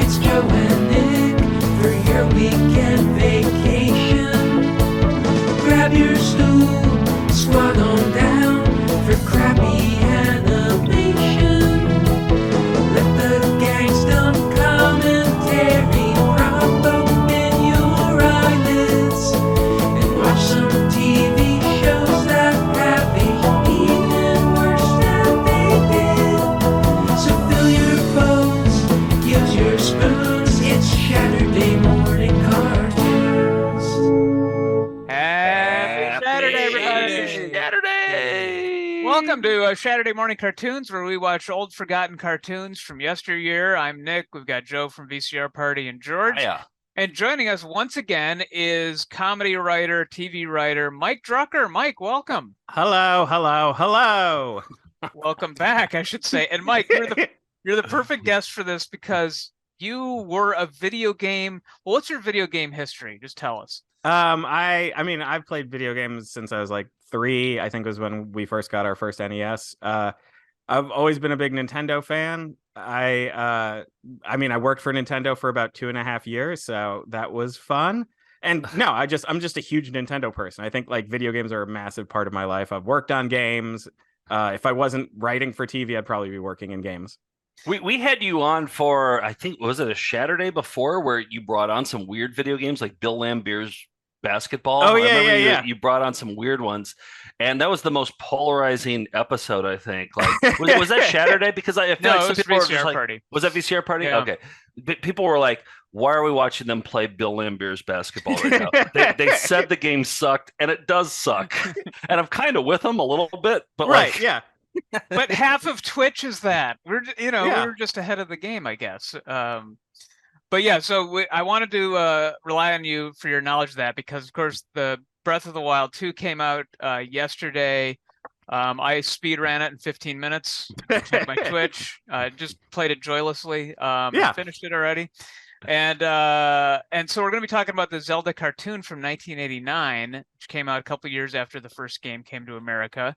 It's Joe and Nick for your weekend vacation. Grab your stool, squat on down for crappy animation. Let the gang's dumb commentary prop open your eyelids and watch some TV shows that have aged even worse than they did. So fill your bowls, use your spoons, it's Shaturday morning cartoons. Happy Saturday, everybody! Saturday! Welcome to Saturday Morning Cartoons, where we watch old forgotten cartoons from yesteryear. I'm Nick. We've got Joe from VCR Party and George. Hiya. And joining us once again is comedy writer, TV writer, Mike Drucker. Mike, welcome. Hello. Welcome back, I should say. And Mike, you're the perfect guest for this because you were a video game. Well, what's your video game history? Just tell us. I mean, I've played video games since I was like 3. I think was when we first got our first NES. I've always been a big Nintendo fan. I mean, I worked for Nintendo for about 2.5 years, so that was fun. And no, I'm just a huge Nintendo person. I think like video games are a massive part of my life. I've worked on games. If I wasn't writing for TV, I'd probably be working in games. We had you on for, I think, was it a Saturday before where you brought on some weird video games like Bill Lambier's basketball? Oh, I yeah, remember yeah. You brought on some weird ones, and that was the most polarizing episode, I think. Like, was that Saturday? Because I feel No, like it some was people were VCR just like, Party. was that VCR Party? Yeah. Okay. People were like, why are we watching them play Bill Lambier's basketball right now? They said the game sucked, and it does suck. And I'm kind of with them a little bit, but Right? like, Yeah. But half of Twitch is that we Yeah. were just ahead of the game, I guess. But yeah, so I wanted to rely on you for your knowledge of that because, of course, the Breath of the Wild 2 came out yesterday. I speed ran it in 15 minutes. Checked my Twitch. Just played it joylessly. Yeah. Finished it already. And so we're going to be talking about the Zelda cartoon from 1989, which came out a couple years after the first game came to America.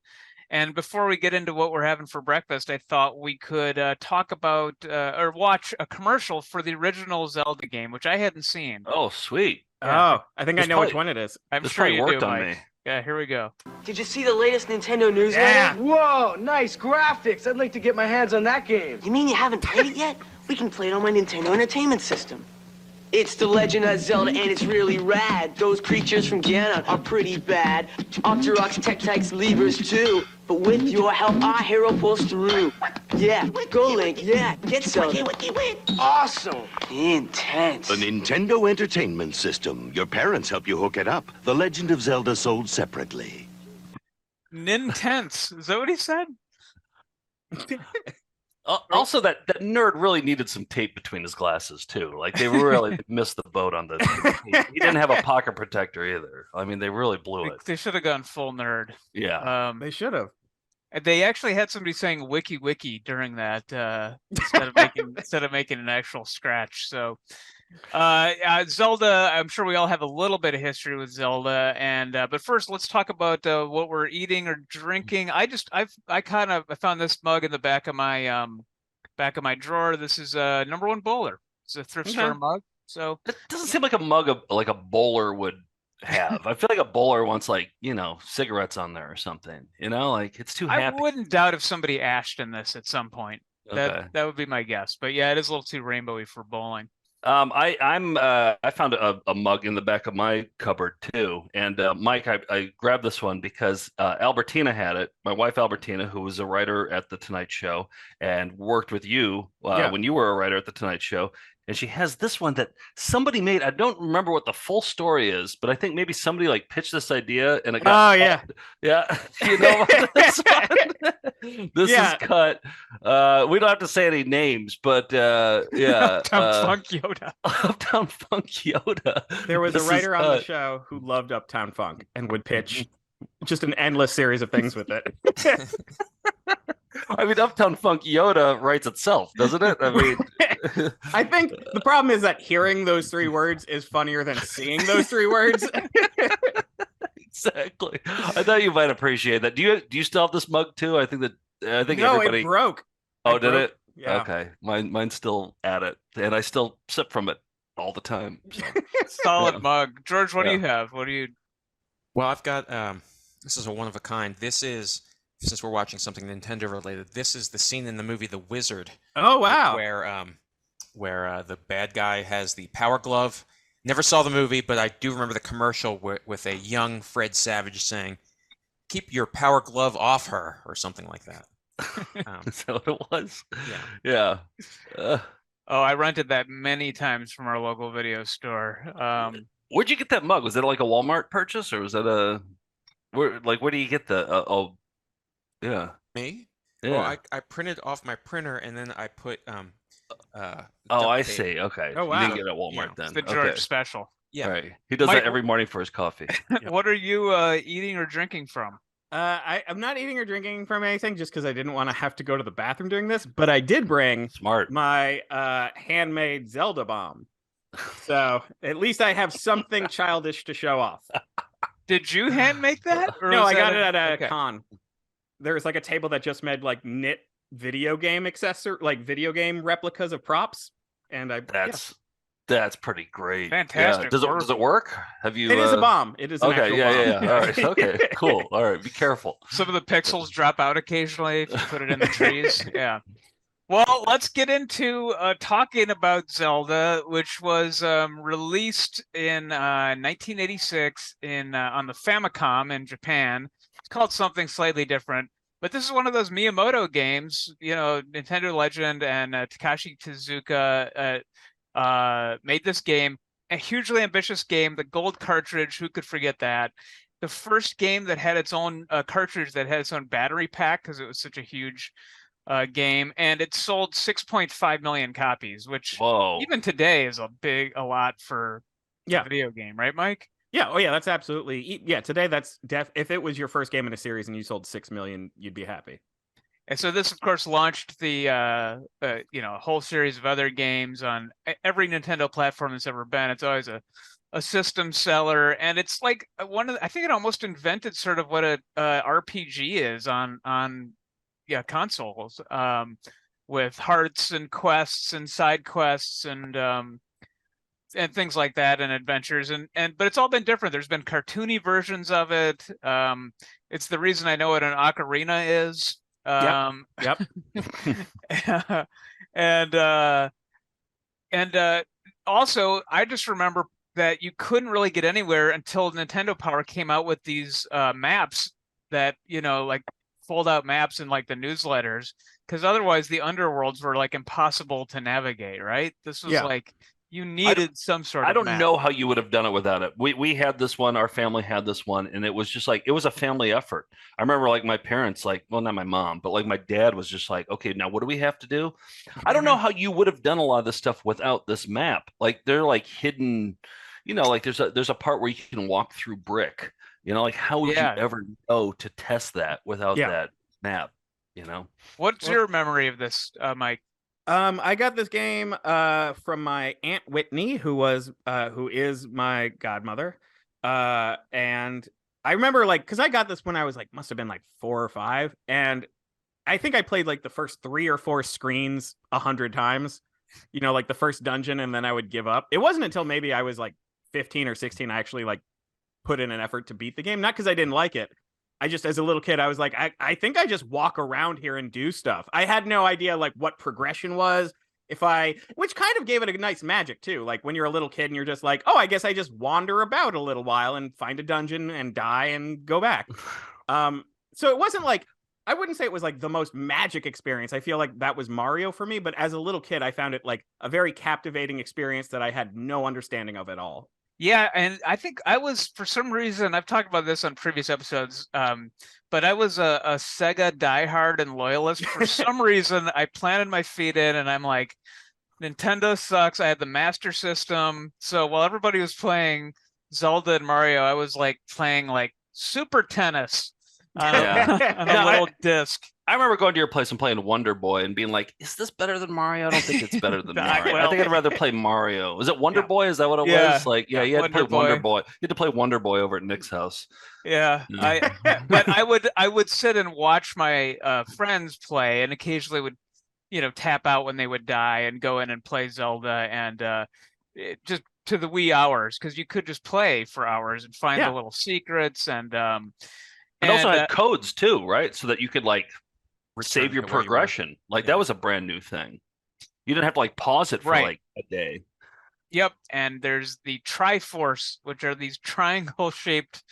And before we get into what we're having for breakfast, I thought we could talk about or watch a commercial for the original Zelda game, which I hadn't seen. oh, sweet. Yeah. Oh, I think I This know probably- which one it is. I'm This sure probably you worked do, on Mike. me. Yeah, here we go. Did you see the latest Nintendo newsletter? Yeah. Whoa, nice graphics. I'd like to get my hands on that game. You mean you haven't played it yet? We can play it on my Nintendo Entertainment System. It's The Legend of Zelda, and it's really rad. Those creatures from Ganon are pretty bad. Octoroks, Tektites, Levers, too. But with your help, our hero pulls through. Yeah, go Link, yeah, get Zelda. Awesome. Intense. The Nintendo Entertainment System. Your parents help you hook it up. The Legend of Zelda sold separately. Nintense. Is that what he said? Also, that nerd really needed some tape between his glasses too. Like they really missed the boat on this. He didn't have a pocket protector either. I mean, they really blew it. They should have gone full nerd. Yeah. They should have. They actually had somebody saying "wiki wiki" during that instead of making an actual scratch. So, Zelda. I'm sure we all have a little bit of history with Zelda, and but first, let's talk about what we're eating or drinking. I found this mug in the back of my drawer. This is number one bowler. It's a thrift store mug. So It doesn't seem like a mug like a bowler would have. I feel like a bowler wants like, cigarettes on there or something. Like it's too I happy. wouldn't doubt if somebody ashed in this at some point. Okay. That would be my guess. But yeah, it is a little too rainbowy for bowling. I found a mug in the back of my cupboard too, and Mike, I grabbed this one because Albertina had it. My wife Albertina, who was a writer at the Tonight Show and worked with you when you were a writer at the Tonight Show, and she has this one that somebody made. I don't remember what the full story is, but I think maybe somebody like pitched this idea and it got yeah. You know about this one? This is cut. We don't have to say any names, but yeah. Uptown Funk Yoda. Uptown Funk Yoda. There was This a writer is on the show who loved Uptown Funk and would pitch just an endless series of things with it. I mean, Uptown Funk Yoda writes itself, doesn't it? I mean, I think the problem is that hearing those 3 words is funnier than seeing those 3 words. exactly. I thought you might appreciate that. Do you still have this mug too? I think No, everybody. it broke. Oh, did it? Yeah. Okay, mine's still at it, and I still sip from it all the time. So. Solid Yeah. mug. George, what do Yeah. you have? What do you? Well, I've got this is a one of a kind. This is since we're watching something Nintendo related. This is the scene in the movie The Wizard Oh wow. where the bad guy has the power glove. Never saw the movie, but I do remember the commercial with a young Fred Savage saying, "Keep your power glove off her," or something like that. Is that what it was? Yeah. Yeah. Oh, I rented that many times from our local video store. Where'd you get that mug? Was it like a Walmart purchase, or was that where do you get the? Yeah. Me? Yeah. Well, I printed off my printer and then I put Oh, duct I tape. see. Okay. Oh, You wow. didn't get it at Walmart Yeah. then. It's the George Okay. special. Yeah. All right. He does Mike- that every morning for his coffee. What are you eating or drinking from? I'm not eating or drinking from anything just because I didn't want to have to go to the bathroom doing this, but I did bring Smart. my handmade Zelda bomb. So at least I have something childish to show off. Did you hand make that? Or No, was I got that it at a okay. con. There's like a table that just made like knit video game video game replicas of props. And That's pretty great. Fantastic Yeah. Does it work? Have you? it is a bomb. It is an Okay. actual Yeah. bomb. Yeah. All right. Okay. Cool. All right. Be careful. Some of the pixels drop out occasionally if you put it in the trees. Yeah. Well, let's get into talking about Zelda, which was released in 1986 on the Famicom in Japan. It's called something slightly different, but this is one of those Miyamoto games. Nintendo legend and Takashi Tezuka made this game, a hugely ambitious game. The gold cartridge, who could forget that? The first game that had its own cartridge that had its own battery pack because it was such a huge game, and it sold 6.5 million copies, which Whoa. even today is a lot for Yeah. a video game, right, Mike? Yeah. Oh, yeah. That's absolutely. Yeah. Today, that's if it was your first game in a series and you sold 6 million, you'd be happy. And so this, of course, launched the whole series of other games on every Nintendo platform that's ever been. It's always a system seller, and it's like I think it almost invented sort of what a RPG is on consoles, with hearts and quests and side quests and things like that, and adventures, but it's all been different. There's been cartoony versions of it. It's the reason I know what an ocarina is. Yep. And also, I just remember that you couldn't really get anywhere until Nintendo Power came out with these maps that, like fold out maps in like the newsletters, because otherwise the underworlds were like impossible to navigate, right? This was like you needed some sort of I don't map. know how you would have done it without it. We had this one, our family had this one, and it was just like it was a family effort. I remember like my parents, well, not my mom, but like my dad was just like, okay, now what do we have to do? I don't know how you would have done a lot of this stuff without this map. Like they're like hidden, like there's a part where you can walk through brick. Like how would you ever know to test that without that map? What's your memory of this, Mike? I got this game from my Aunt Whitney, who is my godmother. And I remember because I got this when I was must have been 4 or 5, and I think I played the first 3 or 4 screens 100 times. The first dungeon, and then I would give up. It wasn't until maybe I was 15 or 16 I actually put in an effort to beat the game, not because I didn't like it. I just, as a little kid, I was like, I think I just walk around here and do stuff. I had no idea what progression was. Which kind of gave it a nice magic too. When you're a little kid and you're just like, oh, I guess I just wander about a little while and find a dungeon and die and go back. So it wasn't I wouldn't say it was the most magic experience. I feel like that was Mario for me, but as a little kid, I found it a very captivating experience that I had no understanding of at all. Yeah, and I think I was, for some reason, I've talked about this on previous episodes, but I was a Sega diehard and loyalist. For some reason, I planted my feet in, and I'm like, Nintendo sucks. I had the Master System, so while everybody was playing Zelda and Mario, I was playing Super Tennis on a little disc. I remember going to your place and playing Wonder Boy and being like, is this better than Mario? I don't think it's better than Mario. I think I'd rather play Mario. Was it Wonder Boy? Is that what it was? You had to play Wonder Boy. You had to play Wonder Boy over at Nick's house. Yeah. But I would sit and watch my friends play, and occasionally would tap out when they would die and go in and play Zelda, and just to the wee hours, because you could just play for hours and find the little secrets, and It also had codes too, right? So that you could like save your to where you were. progression. Like that was a brand new thing. You didn't have to like pause it for like a day. Yep, and there's the Triforce, which are these triangle-shaped,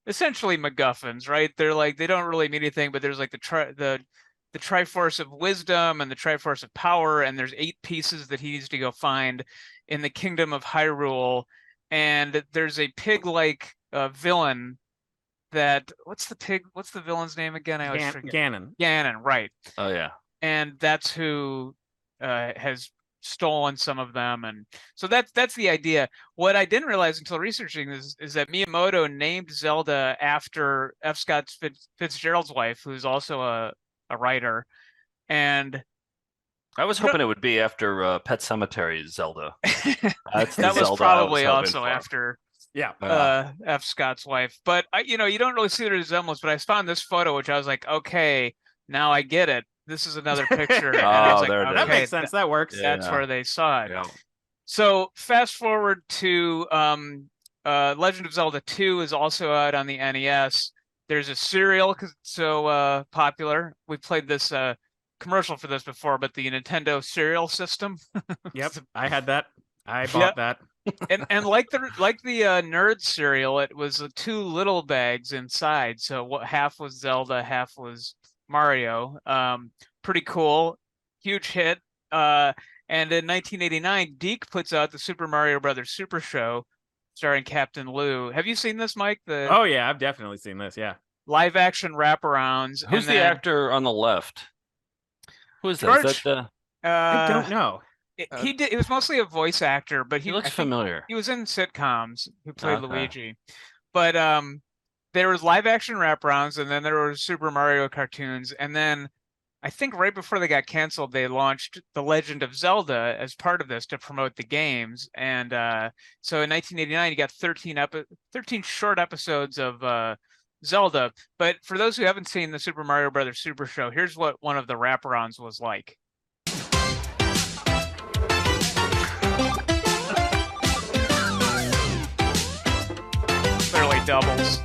essentially MacGuffins, right? They're like, they don't really mean anything, but there's like the Triforce of Wisdom and the Triforce of Power, and there's 8 pieces that he needs to go find in the Kingdom of Hyrule, and there's a pig-like villain that, what's the villain's name again? I always forget. Ganon, right. Oh yeah. And that's who has stolen some of them, and so that's the idea. What I didn't realize until researching this is that Miyamoto named Zelda after F. Scott Fitzgerald's wife, who's also a writer, and I was hoping it would be after Pet Sematary Zelda. That's that was probably also after F. Scott's wife. But you don't really see the resemblance. But I found this photo, which I was like, okay, now I get it. This is another picture. And I was like, there it is. That makes sense. That works. That's where they saw it. Yeah. So fast forward to Legend of Zelda 2 is also out on the NES. There's a cereal because it's so popular. We played this commercial for this before, but the Nintendo cereal system. Yep, I had that. I bought that. and like the nerd cereal, it was 2 little bags inside. So half was Zelda, half was Mario. Pretty cool, huge hit. And in 1989, Deke puts out the Super Mario Brothers Super Show, starring Captain Lou. Have you seen this, Mike? Oh yeah, I've definitely seen this. Yeah. Live action wraparounds. Who's the actor on the left? Who is that? George, Is that I don't know. He was mostly a voice actor, but he looks familiar. He was in sitcoms. Who played Okay. Luigi? But there was live action wraparounds, and then there were Super Mario cartoons, and then I think right before they got canceled, they launched The Legend of Zelda as part of this to promote the games. And so in 1989, you got 13 short episodes of Zelda. But for those who haven't seen the Super Mario Brothers Super Show, here's what one of the wraparounds was like. Clearly doubles.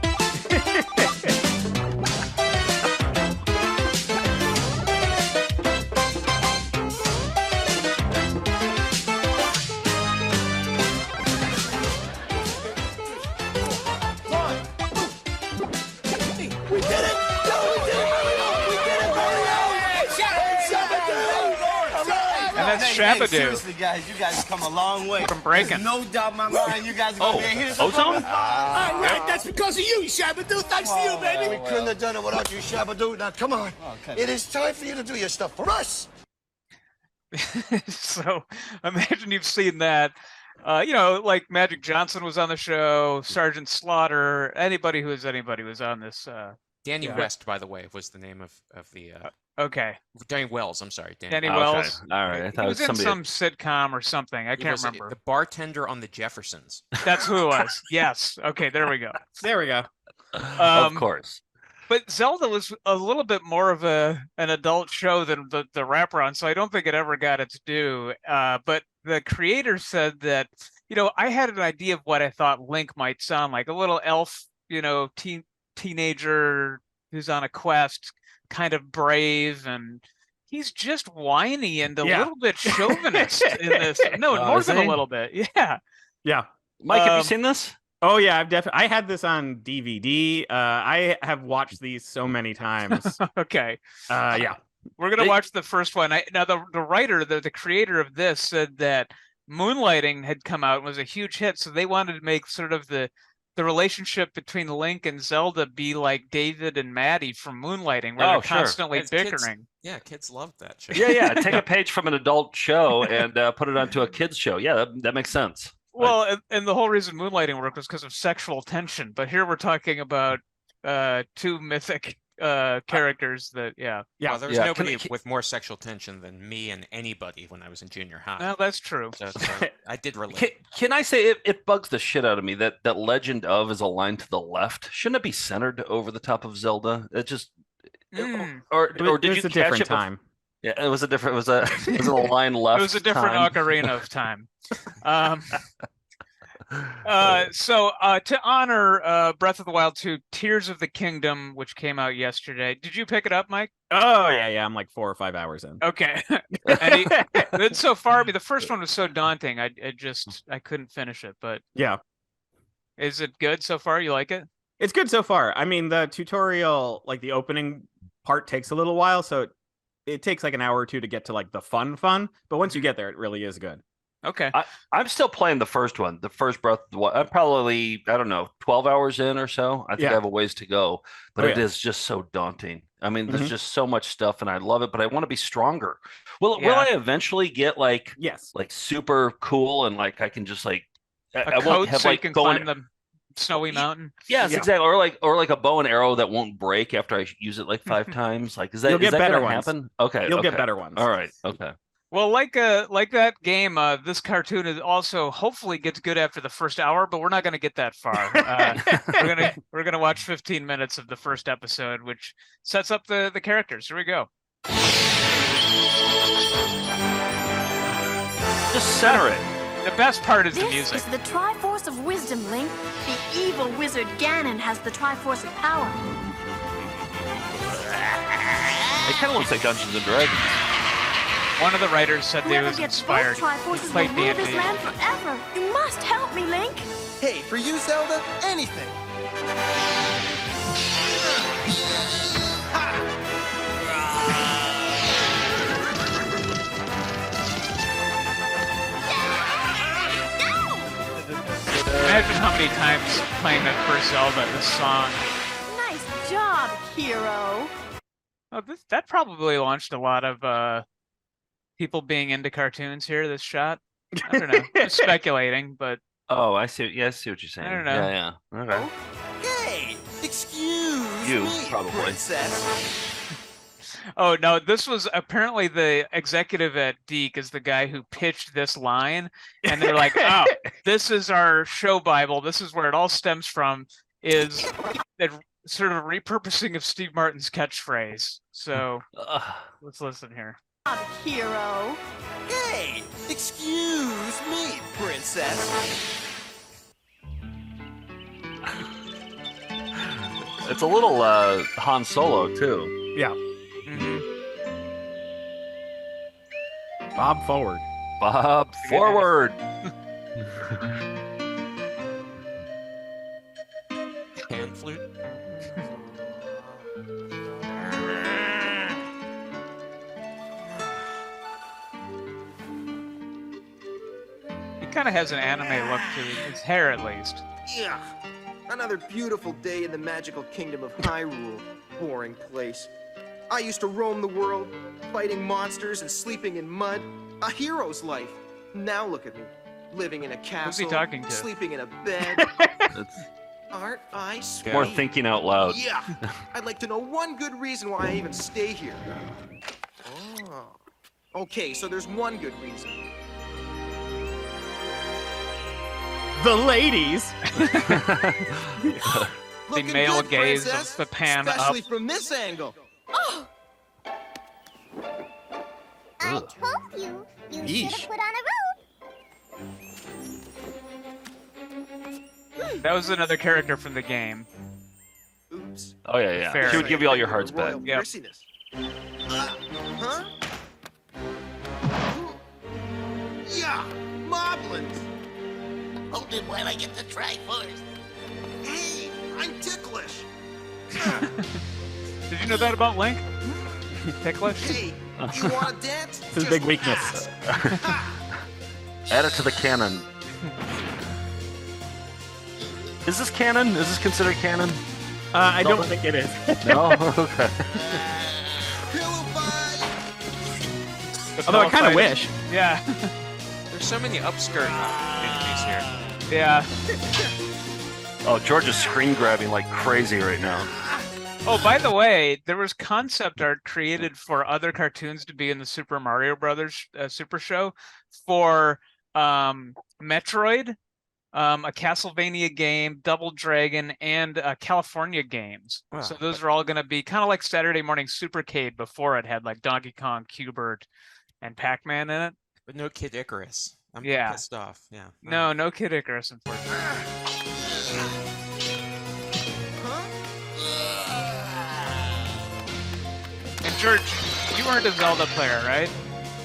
And that's Shaturday. Seriously, guys, you guys come a long way. From breaking. There's no doubt in my mind you guys are going to be here. Ozone? All right, that's because of you, Shabba-Doo. Thanks to you, baby. We couldn't have done it without you, Shabba-Doo. Now, come on. It is time for you to do your stuff for us. So imagine you've seen that. Like Magic Johnson was on the show, Sergeant Slaughter, anybody was on this. Danny West, by the way, was the name of the. Okay. Danny Wells. I'm sorry, Danny Wells. Okay. All right. I thought He was in somebody. some sitcom or something. I can't remember. The bartender on the Jeffersons. That's who it was. Yes. Okay. There we go. There we go. Of course. But Zelda was a little bit more of an adult show than the wraparound, so I don't think it ever got its due. But the creator said that, I had an idea of what I thought Link might sound like, a little elf, teenager who's on a quest, kind of brave, and he's just whiny and a little bit chauvinist in this. No, more than a little bit. Yeah. Yeah. Mike, have you seen this? Oh yeah, I had this on DVD. I have watched these so many times. Okay. Yeah. We're gonna watch the first one. Now the writer, the creator of this, said that Moonlighting had come out and was a huge hit, so they wanted to make sort of the relationship between Link and Zelda be like David and Maddie from Moonlighting, where they're constantly bickering. Kids loved that show. Yeah. Take a page from an adult show and put it onto a kid's show. Yeah, that makes sense. Well, and the whole reason Moonlighting worked was because of sexual tension. But here we're talking about 2 mythic characters that, Well, there was nobody with more sexual tension than me and anybody when I was in junior high. No, that's true. So I did relate. Can I say it bugs the shit out of me that Legend of is aligned to the left? Shouldn't it be centered over the top of Zelda? It just, or did you a catch different it? time? Yeah, it was a different. It was a line left. It was a different time. ocarina of time. So to honor Breath of the Wild 2, Tears of the Kingdom, which came out yesterday. Did you pick it up, Mike? Oh yeah. I'm like 4 or 5 hours in. Okay. And so far, the first one was so daunting. I couldn't finish it. But yeah, is it good so far? You like it? it's good so far. I mean, the tutorial, like the opening part, takes a little while, so it takes like an hour or two to get to like the fun. But once you get there, it really is good. Okay. I'm still playing the first one, the first Breath of the Wild. I'm probably, I don't know, 12 hours in or so. I think I have a ways to go, but it is just so daunting. I mean, there's just so much stuff and I love it, but I want to be stronger. Will I eventually get like super cool and like I can just like I won't have so like you can climb the snowy mountain? Yes, exactly. Or like a bow and arrow that won't break after I use it like 5 times. Like is that better gonna happen? Okay. You'll get better ones. All right. Okay. Well, like that game, this cartoon is also hopefully gets good after the first hour, but we're not going to get that far. We're gonna watch 15 minutes of the first episode, which sets up the characters. Here we go. Just center it. The best part is the This music. is the Triforce of Wisdom, Link. The evil wizard Ganon has the Triforce of Power. It kind of looks like Dungeons and Dragons. One of the writers said they Whoever was gets inspired. both Triforces He played will rule this D&D. land forever. You must help me, Link. Hey, for you, Zelda, anything. Imagine how many times playing that first Zelda, this song. Nice job, hero. Oh, that probably launched a lot of people being into cartoons here. This shot. I don't know. Just speculating, but Oh, I see. Yeah, I see what you're saying. I don't know. Yeah. Okay. Hey, excuse You, me, probably. princess. oh no, this was apparently the executive at Deke is the guy who pitched this line, and they're like, "Oh, this is our show Bible. This is where it all stems from. Is that sort of repurposing of Steve Martin's catchphrase?" So let's listen here. Hero. Hey, excuse me, princess. It's a little Han Solo too. Yeah. Bob forward. Bob forward. Pan flute. He kind of has an anime look to his hair, at least. Yeah. Another beautiful day in the magical kingdom of Hyrule. Boring place. I used to roam the world, fighting monsters and sleeping in mud. A hero's life. Now look at me. Living in a castle. he talking to? Sleeping in a bed. It's Aren't I sweet? more thinking out loud. Yeah. I'd like to know one good reason why I even stay here. Oh. Okay, so there's one good reason. The ladies. The Looking male good, gaze princess, of the pan especially up. from this angle. Oh, I told you, you should Yeesh. have put on a robe. That was another character from the game. Oops. Oh yeah. Fair. She would give you all your hearts back. Royal Yep. prissiness. Huh? Yeah, moblins. Hold it while I get the Triforce. Hey, I'm ticklish. Did you know that about Link? Ticklish? Hey, you want to dance? It's his big weakness. Add it to the canon. Is this canon? Is this considered canon? I don't think it is. No. Okay. Pillow fight. Although I kind of wish. Yeah. There's so many upskirt opportunities here. Yeah. Oh, George is screen grabbing like crazy right now. Oh, by the way, there was concept art created for other cartoons to be in the Super Mario Brothers Super Show for Metroid. a Castlevania game, Double Dragon, and California games. Wow. So those are all going to be kind of like Saturday Morning Supercade before it had like Donkey Kong, Q*bert, and Pac-Man in it. But no Kid Icarus. I'm Yeah. pissed off. Yeah. No Kid Icarus, unfortunately. And George, you weren't a Zelda player, right?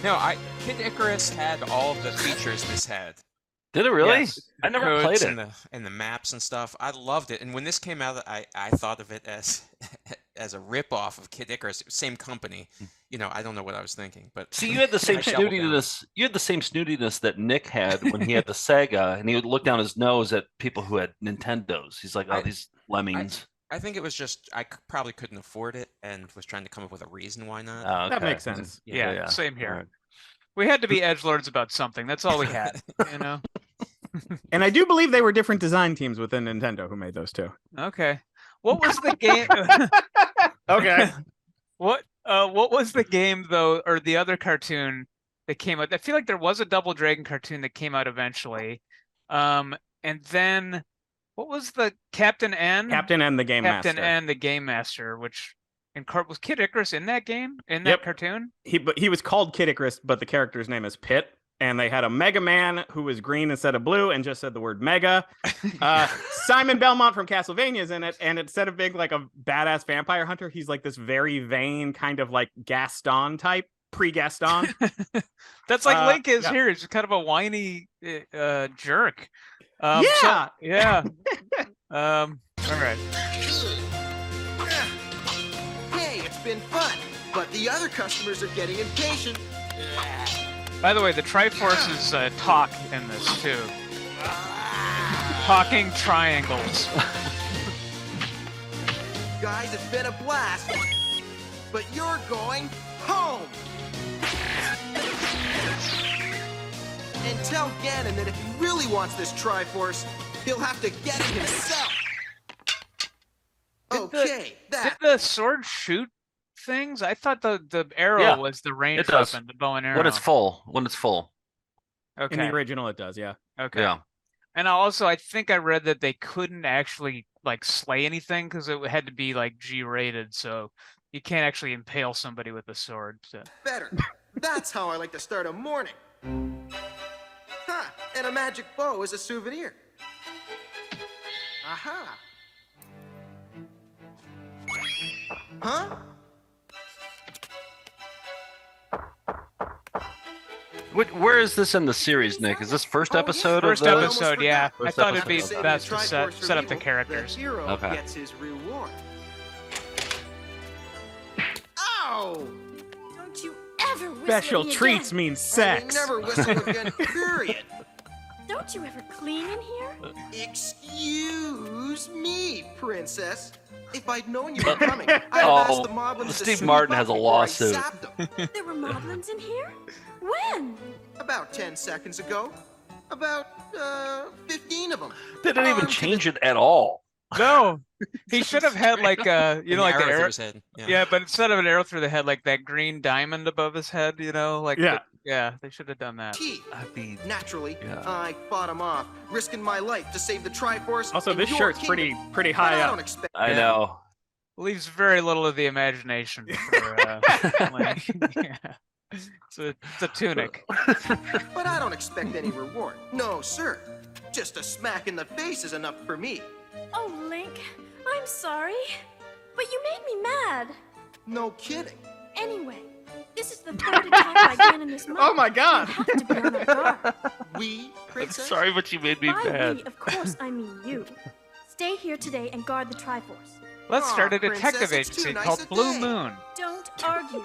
No, Kid Icarus had all of the features this had. Did it really? Yes. I never played it. And the maps and stuff. I loved it. And when this came out, I thought of it as as a rip-off of Kid Icarus. Same company. You know, I don't know what I was thinking, but See, you had the same snootiness. You had the same snootiness that Nick had when he had the Sega, and he would look down his nose at people who had Nintendos. He's like, "Oh, these lemmings." I think it was just probably couldn't afford it and was trying to come up with a reason why not. Oh, That okay. makes sense. Yeah, same here. All right. We had to be edgelords about something. That's all we had, you know? And I do believe they were different design teams within Nintendo who made those two. Okay. What was the game? Okay. What was the game though, or the other cartoon that came out? I feel like there was a Double Dragon cartoon that came out eventually. And then what was the Captain N? Captain N, the Game Captain Master. N, the Game Master, which was Kid Icarus in that game? In that cartoon? He was called Kid Icarus, but the character's name is Pit. And they had a Mega Man who was green instead of blue and just said the word Mega. Simon Belmont from Castlevania is in it. And instead of being like a badass vampire hunter, he's like this very vain kind of like Gaston type, pre-Gaston. That's like Link is here. He's kind of a whiny jerk. Yeah. All right. Hey, it's been fun, but the other customers are getting impatient. By the way, the Triforces talk in this too. Talking triangles. Guys, it's been a blast, but you're going home. And tell Ganon that if he really wants this Triforce, he'll have to get it himself. Did the sword shoot things? I thought the arrow was the range weapon, the bow and arrow. When it's full. Okay. In the original, it does, yeah. Okay. Yeah. And also, I think I read that they couldn't actually like slay anything because it had to be like G-rated, so you can't actually impale somebody with a sword. So. Better. That's how I like to start a morning. Huh, and a magic bow is a souvenir. Aha. Huh? Where is this in the series, Nick? Is this first episode? First episode, yeah. First I thought it'd be episode. best to set up the characters. The hero Okay. gets his reward. Ow! Don't you ever whistle Special at me treats again. mean sex. Never whistle again, period. Don't you ever clean in here? Excuse me, princess. If I'd known you were coming, I'd have asked the moblins to Steve sweep Martin up has a before I lawsuit. zapped them. There were moblins in here? When? About 10 seconds ago. About 15 of them. They didn't even change it at all. No, he should have had like like arrow the through arrow. his head. Yeah, but instead of an arrow through the head, like that green diamond above his head, like they should have done that. Teeth. mean, Naturally, I fought him off, risking my life to save the Triforce. Also, in this your shirt's kingdom. pretty But high I up. don't expect. I know. Leaves very little of the imagination for Link. Yeah. It's a tunic. But I don't expect any reward. No, sir. Just a smack in the face is enough for me. Oh, Link, I'm sorry. But you made me mad. No kidding. Anyway, this is the third attack by Ganon this month. Oh my God! You have to be on our guard. We, I'm princess? sorry, but you made me By mad. we, of course, I mean you. Stay here today and guard the Triforce. Let's Aw, start a princess, detective it's too agency nice called a Blue day. Moon. Don't argue.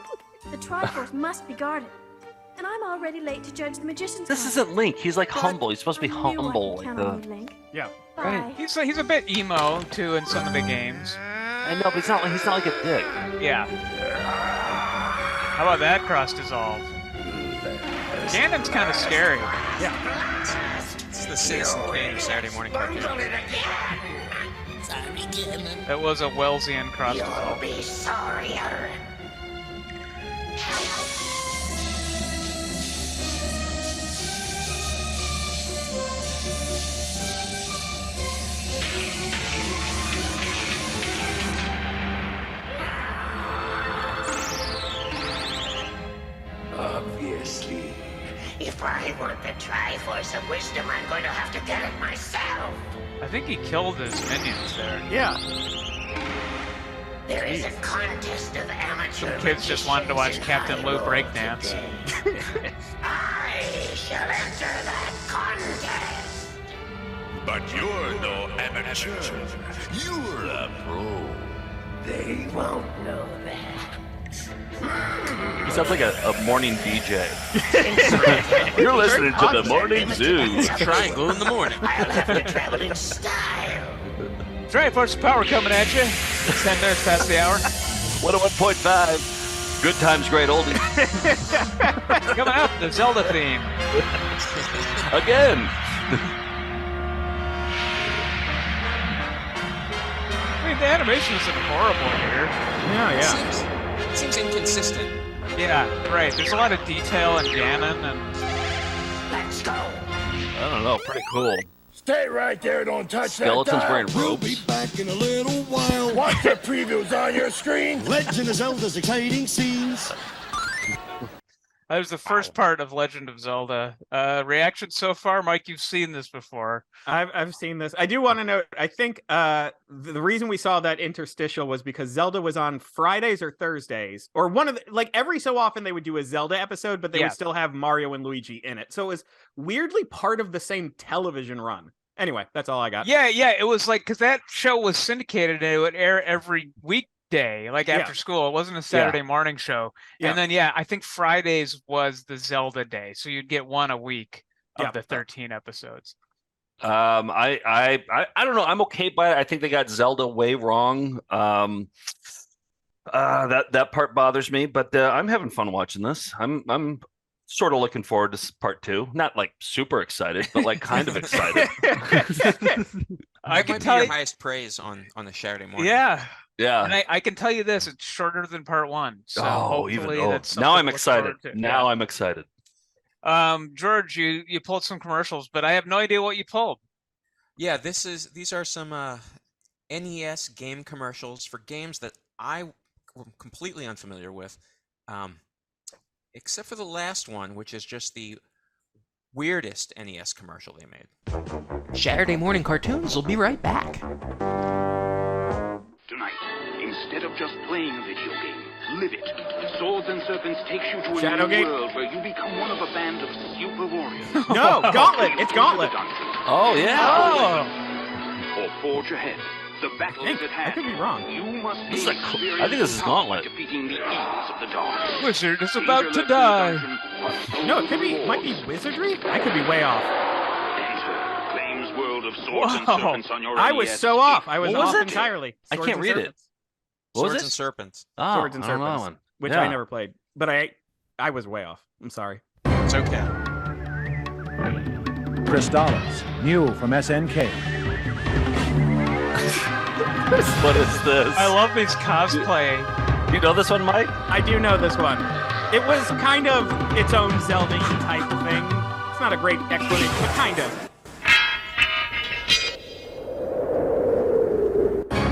The Triforce must be guarded. And I'm already late to judge the magician's This contest. isn't Link. He's like But humble. He's supposed to be I knew I humble. could Like count on the. you, Link. Yeah. Bye. He's a bit emo too in some of the games. I know, but he's not like a dick. Yeah. How about that cross dissolve? Ganon's kind of scary. It's the Citizen Kane of Saturday morning cartoon. That was a Wellesian cross dissolve. Be sorrier. I want the Triforce of Wisdom, I'm going to have to get it myself. I think he killed his minions there. Yeah. There is a contest of amateur Some kids just wanted to watch Captain Lou breakdance. I shall enter that contest. But you're no amateur. You're a pro. They won't know that. He sounds like a morning DJ. You're listening to the Morning Zoo. Triangle in the morning. I'll have to travel in style. Triforce power coming at you. 10 minutes past the hour. 101.5. Good times, great oldies. Coming up, the Zelda theme. Again. I mean, the animation isn't horrible here. Yeah. Seems inconsistent. Yeah, right. There's a lot of detail in Ganon and... Let's go. I don't know, pretty cool. Stay right there, don't touch Skeletons that wearing dial. robes. We'll be back in a little while. Watch the previews on your screen. Legend of Zelda's exciting scenes. That was the first part of Legend of Zelda. Reaction so far, Mike, you've seen this before. I've seen this. I do want to note, I think the reason we saw that interstitial was because Zelda was on Fridays or Thursdays, or one of the, like every so often they would do a Zelda episode, but they would still have Mario and Luigi in it. So it was weirdly part of the same television run. Anyway, that's all I got. Yeah, it was like, because that show was syndicated and it would air every weekday, like after school. It wasn't a Saturday morning show. Yeah. And then, I think Fridays was the Zelda day. So you'd get one a week of the 13 episodes. I don't know. I'm okay by it. I think they got Zelda way wrong. That part bothers me, but I'm having fun watching this. I'm sort of looking forward to part 2. Not like super excited, but like kind of excited. I can might tell be you your highest praise on the Saturday morning. Yeah. Yeah. And I can tell you this, it's shorter than part 1. So hopefully that's now something I'm to look excited. forward to. Now I'm excited. George, you pulled some commercials, but I have no idea what you pulled. Yeah, these are some NES game commercials for games that I am completely unfamiliar with, except for the last one, which is just the weirdest NES commercial they made. Saturday morning cartoons will be right back. Tonight, instead of just playing a video game, live it. Swords and Serpents takes you to a Shadowgate? new world where you become one of a band of super warriors. No, Gauntlet. It's Gauntlet. Oh, yeah. Or forge ahead. The battle is at hand. I could be wrong. You must This is gain I experience think this is and power Gauntlet. defeating the evils of the dark. Wizard is Caesar about to led through the die. dungeon, but so No, it the might be rewards. Wizardry? I could be way off. Enter Flame's world of swords and Whoa. serpents on your I was NES. so off. I was What was off it? entirely. I Swords can't and read it. Serpents. What was Swords it? and Serpents. Oh, Swords and I don't know that Serpents, one. which Yeah. I never played. But I was way off. I'm sorry. It's okay. Crystallis, new from SNK. What is this? I love these cosplay. You know this one, Mike? I do know this one. It was kind of its own Zelda type thing. It's not a great explanation, but kind of.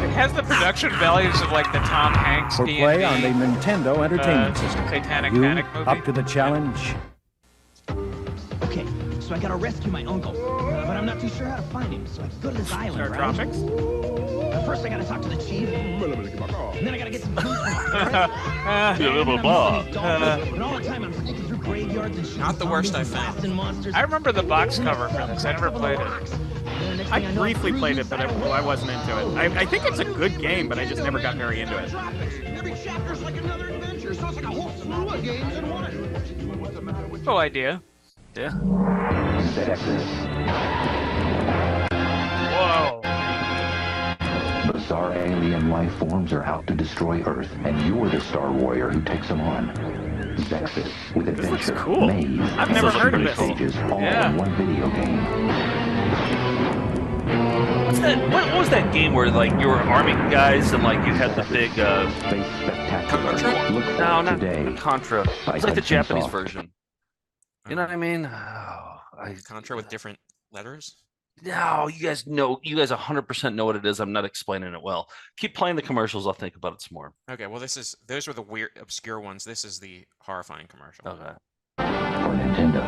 It has the production values of like the Tom Hanks For D&D, play on the Nintendo Entertainment System. Satanic You Panic movie. up to the challenge? Okay, so I gotta rescue my uncle, but I'm not too sure how to find him, so I go to this island, Star right? Tropics? First I gotta talk to the chief, and then I gotta get some food from Blah, blah, blah. and all the time I'm sneaking through graveyards and shooting Not the worst zombies I and found. blasting monsters. I remember the box cover for this. I never played it. I briefly played it, but I wasn't into it. I think it's a good game, but I just never got very into it. Every chapter's like another adventure, so it's like a whole slew of games in one. Cool idea. Yeah. Whoa. Bizarre alien life forms are out to destroy Earth, and you're the Star Warrior who takes them on. Zexus, with adventure, cool. maze, I've never and heard of secret this. stages, all Yeah. in one video game. What's that? What was that game where like you were arming guys and like you had the big Space Spectacular. Look for no, it not today. Contra. by It's like the Hudson Japanese Soft. version. You know what I mean? Oh, Contra with different letters. No, you guys know. You guys 100% know what it is. I'm not explaining it well. Keep playing the commercials. I'll think about it some more. Okay, well those were the weird, obscure ones. This is the horrifying commercial. Okay. for Nintendo.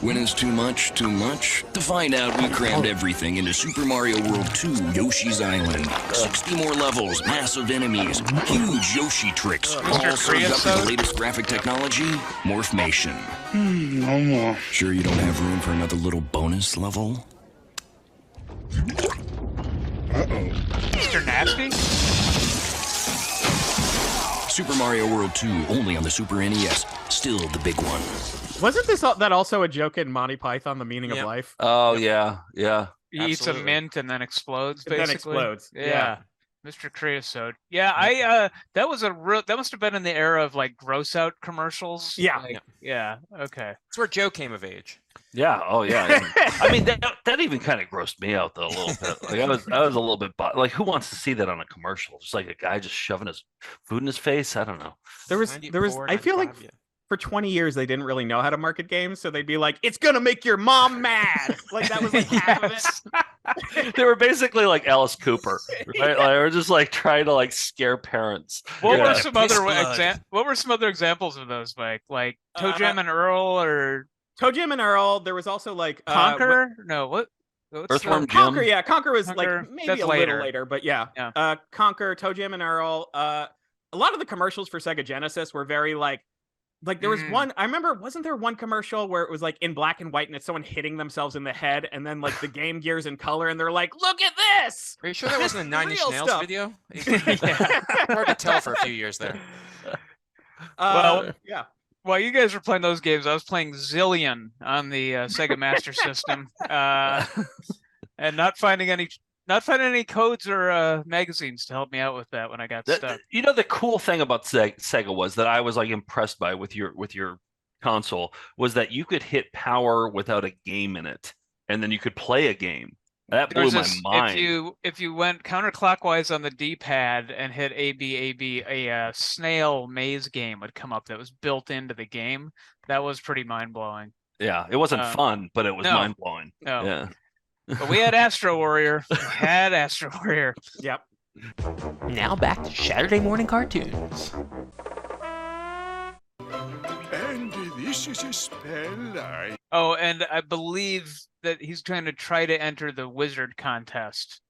When is too much too much? To find out, we crammed everything into Super Mario World 2 Yoshi's Island. 60 more levels, massive enemies, huge Yoshi tricks, all served up with the latest graphic technology, Morphmation. No more. Sure you don't have room for another little bonus level? Mr. Nasty? Super Mario World 2, only on the Super NES. Still the big one. Wasn't that also a joke in Monty Python, The Meaning of Life? Oh, yeah. He eats a mint and then explodes, basically. Then explodes. Yeah. Mr. Creosote. Yeah, that must have been in the era of like gross out commercials. Yeah. Yeah. Okay. That's where Joe came of age. Yeah. Oh, yeah. I mean, that even kind of grossed me out though a little bit. Like I was a little bit like, who wants to see that on a commercial? Just like a guy just shoving his food in his face. I don't know. There was. I feel like for 20 years they didn't really know how to market games, so they'd be like, "It's gonna make your mom mad." Like that was like half of it. They were basically like Alice Cooper, right? Like, they were just like trying to like scare parents. What were some other examples of those, Mike? Like Toe Jam and Earl, or Toe Jam and Earl. There was also like Conquer. No, what? Earthworm Jim. Conquer. Yeah, Conquer was Conquer, like maybe that's a later. little later, but yeah. Conquer, Toe Jam and Earl. A lot of the commercials for Sega Genesis were very like there was one, I remember, wasn't there one commercial where it was like in black and white and it's someone hitting themselves in the head and then like the Game Gear's in color and they're like, look at this! Are you sure that wasn't a Nine Inch Nails stuff. video? Hard to tell for a few years there. Yeah. While you guys were playing those games, I was playing Zillion on the Sega Master System, and not finding any codes or magazines to help me out with that when I got stuck. You know, the cool thing about Sega was that I was like impressed by with your console was that you could hit power without a game in it, and then you could play a game. That blew my mind. If you went counterclockwise on the D-pad and hit AB, a snail maze game would come up that was built into the game. That was pretty mind-blowing. Yeah, it wasn't fun, but it was mind-blowing. No. Yeah. But we had Astro Warrior. Yep. Now back to Saturday morning cartoons. And this is a spell Oh, and I believe that he's trying to enter the wizard contest.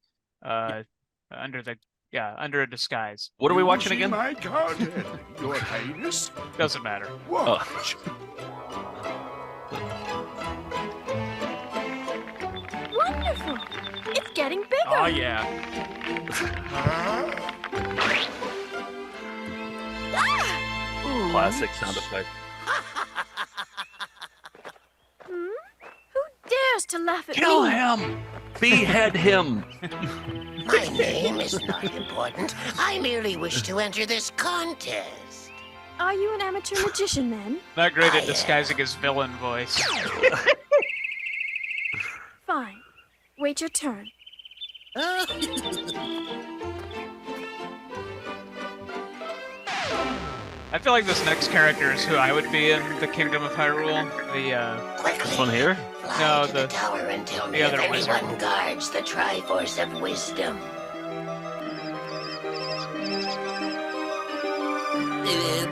Under a disguise. What are we watching again? My garden, Your Highness. Doesn't matter. Watch. Wonderful. It's getting bigger. Oh, yeah. Classic sound effect. Who dares to laugh at Kill me? him! Behead him! My name is not important. I merely wish to enter this contest. Are you an amateur magician, then? Not great at disguising his villain voice. Fine. Wait your turn. I feel like this next character is who I would be in the Kingdom of Hyrule. This one here? No, the tower and tell me the if other anyone wizard. guards the Triforce of Wisdom.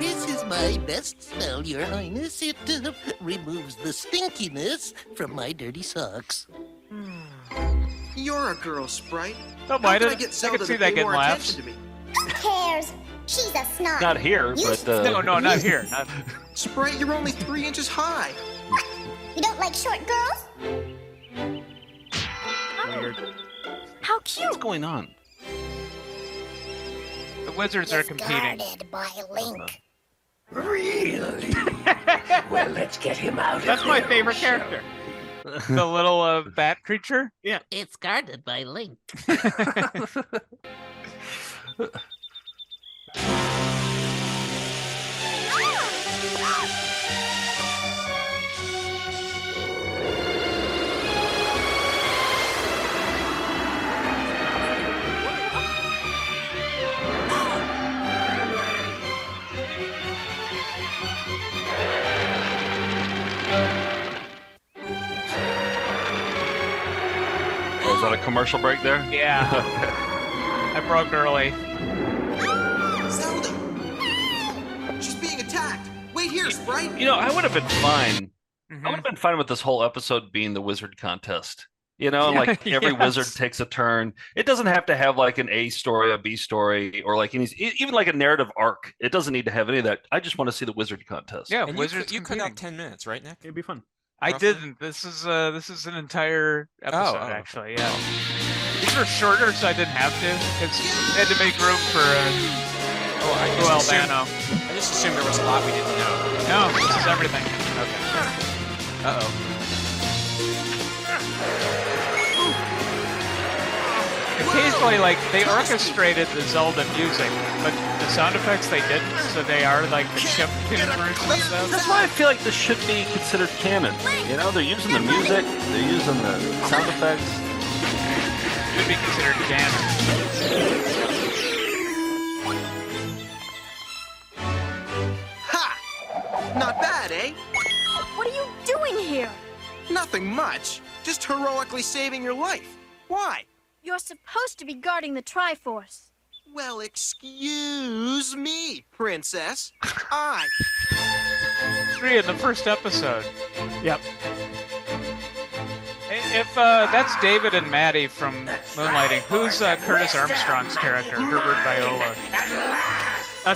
This is my best spell, Your Highness. It removes the stinkiness from my dirty socks. You're a girl, Sprite. Don't How mind could it. I get I Zelda can see to that pay getting more laughs. attention to me? Who cares? She's a snot. Not here, but No, not here. Not... Sprite, you're only 3 inches high. What? You don't like short girls? How cute. What's going on? The wizards are competing. Guarded by Link. Really? Well, let's get him out That's of my there, favorite shall character. The little bat creature? Yeah. It's guarded by Link. Oh, is that a commercial break there? Yeah. I broke early. Zelda! She's being attacked! Wait Stay here, Sprite. You know, I would have been fine. Mm-hmm. I would have been fine with this whole episode being the wizard contest. You know, like every wizard takes a turn. It doesn't have to have like an A story, a B story, or like even like a narrative arc. It doesn't need to have any of that. I just want to see the wizard contest. Yeah, And wizards. you cut out 10 minutes, right, Nick? It'd be fun. I Roughly? didn't. This is an entire episode, Oh. actually. Yeah. These were shorter, so I didn't have to. Because I had to make room for Albano. I just assumed there was a lot we didn't know. No, this is everything. Okay. Uh-oh. Occasionally, like, they orchestrated the Zelda music, but the sound effects they didn't, so they are like the chip tuners and stuff. That's why I feel like this should be considered canon. You know, they're using the music, they're using the sound effects. Should be considered canon. Ha! Not bad, eh? What are you doing here? Nothing much. Just heroically saving your life. Why? You're supposed to be guarding the Triforce. Well, excuse me, Princess. 3 in the first episode. Yep. If that's David and Maddie from Moonlighting, who's Curtis Armstrong's character? Herbert Viola.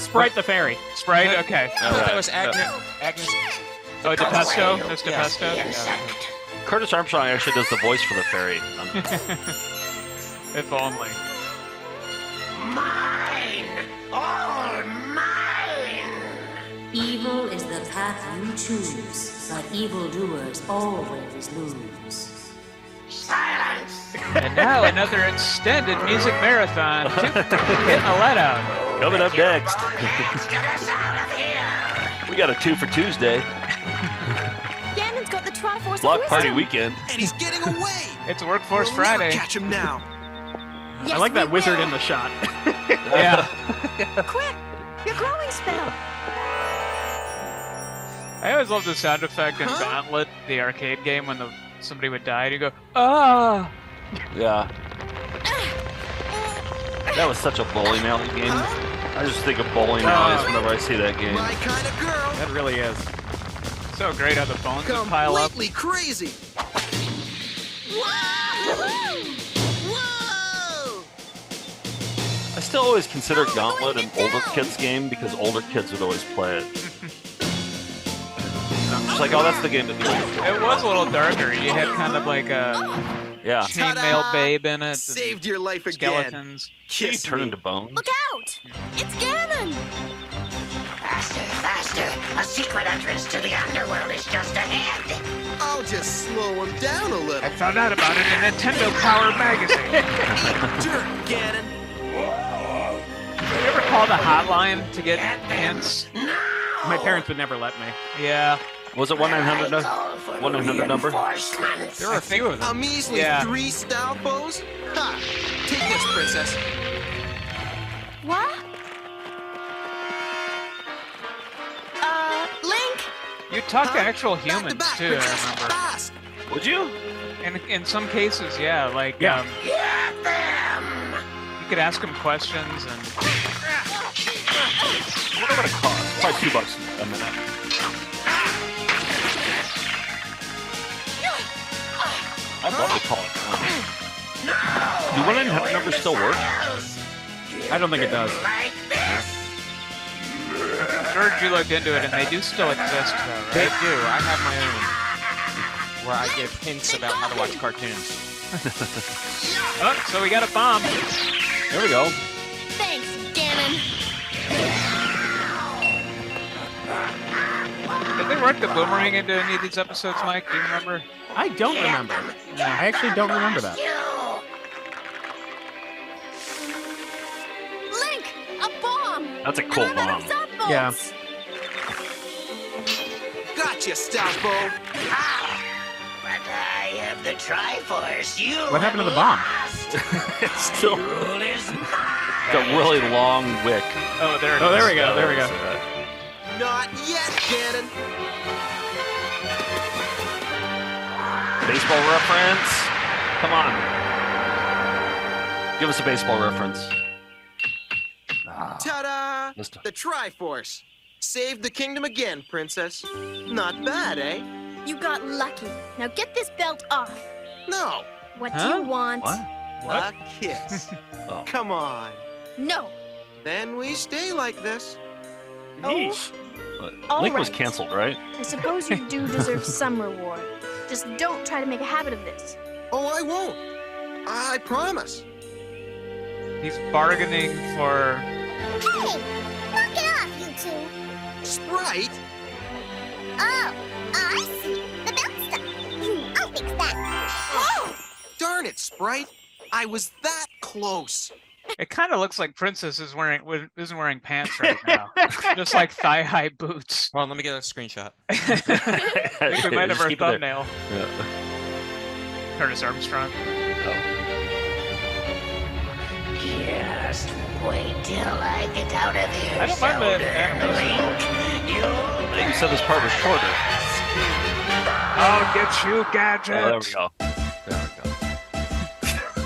Sprite the fairy. Sprite? Okay. I thought that was Agnes. Oh, DePesto? Miss DePesto? Yes. Curtis Armstrong actually does the voice for the fairy. If only. Mine! All mine! Evil is the path you choose, but evildoers always lose. Silence! And now another extended music marathon. Getting a let out. Coming up next. Get us out of here! We got a 2 for Tuesday. Ganon's got the Triforce of Block Wisdom. Party Weekend. And he's getting away! It's Workforce We'll Friday. never catch him now. Yes, I like that we wizard will. in the shot. Yeah. Quick! Your growing spell! I always love the sound effect in Gauntlet, the arcade game, when somebody would die and you go, ah! Yeah. That was such a bowling alley game. I just think of bowling alleys whenever I see that game. My kind of girl. That really is. So great how the bones would pile up. Completely crazy. Whoa! I still always consider Gauntlet an older kids game because older kids would always play it. I'm just like, oh, that's the game that the older kids It was a little darker. You had kind of like a Yeah. chainmail babe in it. Saved your life again. Skeletons. You turn into bones. Look out! It's Ganon! Faster, faster! A secret entrance to the underworld is just ahead! I'll just slow him down a little. I found out about it in Nintendo Power magazine. Dirt, Ganon. You ever call the hotline to get hints? My parents would never let me. Yeah. Was it 1-900 1-900 number? There are a few of them. A measly Yeah. 3 style pose? Ha! Take this, Princess. What? Link? You talk to actual Back to humans back, too, Princess. I remember. Fast! Would you? In some cases, yeah. Like, Yeah. Get them! you could ask them questions and What would it cost? Probably $2 a minute. I'd love to call it. Do 1-900 numbers still work? I don't think it does. Like this? George, you looked into it, and they do still exist, though, They right? do. I have my own, where I give hints about how to watch cartoons. Oh, so we got a bomb. There we go. Thanks, Ganon. Did they work the boomerang into any of these episodes, Mike? Do you remember? I don't remember. I actually don't remember that. Link! A bomb! That's a cool And I'm out bomb. of soft bolts. Yeah. Gotcha, Stalfo. But I have the Triforce. You What happened to the bomb? It's still rule is mine. a really long wick. Oh, there it is. Oh, there we go. There we go. Not yet, Ganon. Baseball reference. Come on. Give us a baseball reference. Ta-da! Missed. The Triforce. Saved the kingdom again, princess. Not bad, eh? You got lucky. Now get this belt off. No. What do you want? A kiss. Come on. No. Then we stay like this. All Link was right. canceled, right? I suppose you do deserve some reward. Just don't try to make a habit of this. Oh, I won't. I promise. He's bargaining for. Hey! Knock it off, you two! Sprite? Oh, I see. The belt stuff. I'll fix that. Oh, darn it, Sprite. I was that close. It kind of looks like Princess isn't wearing pants right now. Just like thigh-high boots. Well, let me get a screenshot. I think we might have Just our keep it there. thumbnail. Yeah. Curtis Armstrong. Just wait till I get out of here, I don't mind the Link. You said this part was shorter. I'll get you, Gadget. Oh, there we go. There we go.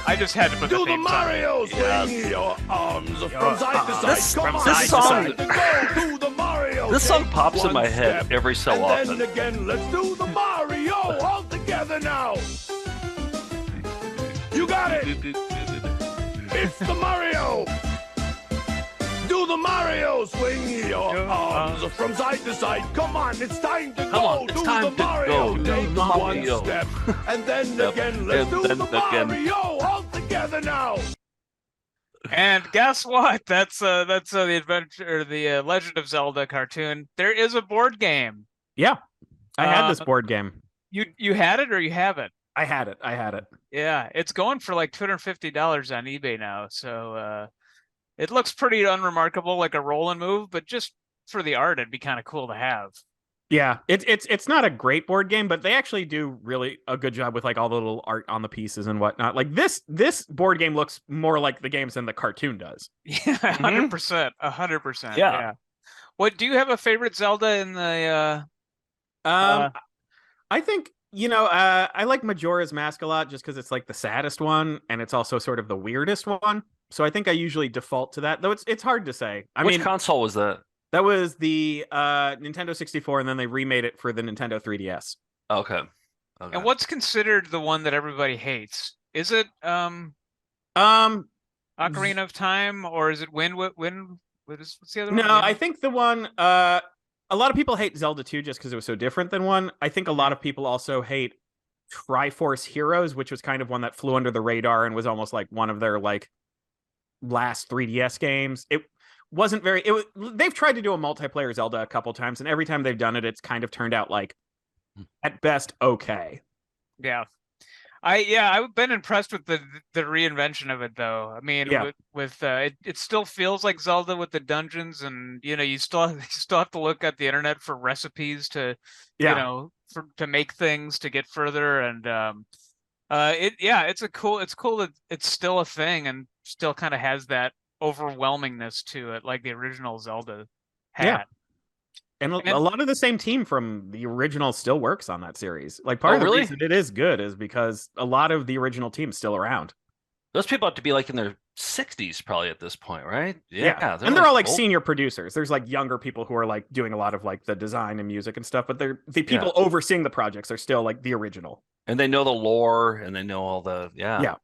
I just had to put the Do the theme song. Mario swing your arms from side to side. Come on, this song- to go. Do the Mario. This song Take pops in one my head step, every so and often. then again, let's do the Mario all together now. You got it. It's the Mario. Do the Mario, swing your arms from side to side. Come on, it's time to go. on, it's do time the to Mario. go. Take Do the one Mario. step, and then Yep. again, let's And do then the again. Mario all together now. And guess what? That's the adventure, the Legend of Zelda cartoon. There is a board game. Yeah, I had this board game. You had it or you have it? I had it. Yeah, it's going for like $250 on eBay now. So it looks pretty unremarkable, like a roll and move, but just for the art, it'd be kind of cool to have. Yeah, it's not a great board game, but they actually do really a good job with like all the little art on the pieces and whatnot. Like this board game looks more like the games than the cartoon does. Yeah, 100%, 100%. Yeah. What do you have a favorite Zelda in the? I think I like Majora's Mask a lot just because it's like the saddest one and it's also sort of the weirdest one. So I think I usually default to that, though it's hard to say. Which console was that? That was the Nintendo 64, and then they remade it for the Nintendo 3DS. Okay. And what's considered the one that everybody hates? Is it Ocarina of Time, or is it what's the other one? No, I think the one a lot of people hate Zelda 2 just because it was so different than one. I think a lot of people also hate Triforce Heroes, which was kind of one that flew under the radar and was almost like one of their like last 3DS games. It wasn't very they've tried to do a multiplayer Zelda a couple times, and every time they've done it, it's kind of turned out like at best okay. Yeah. I've been impressed with the reinvention of it, though. I mean, with it still feels like Zelda with the dungeons, and you still have to look at the internet for recipes to to make things to get further, and it's cool that it's still a thing and still kind of has that overwhelmingness to it, like the original Zelda had. Yeah. And a lot of the same team from the original still works on that series. Like part of the reason it is good is because a lot of the original team's still around. Those people have to be like in their 60s probably at this point, right? Yeah. And they're all like senior producers. There's like younger people who are like doing a lot of like the design and music and stuff, but they're the people overseeing the projects are still like the original. And they know the lore and they know all the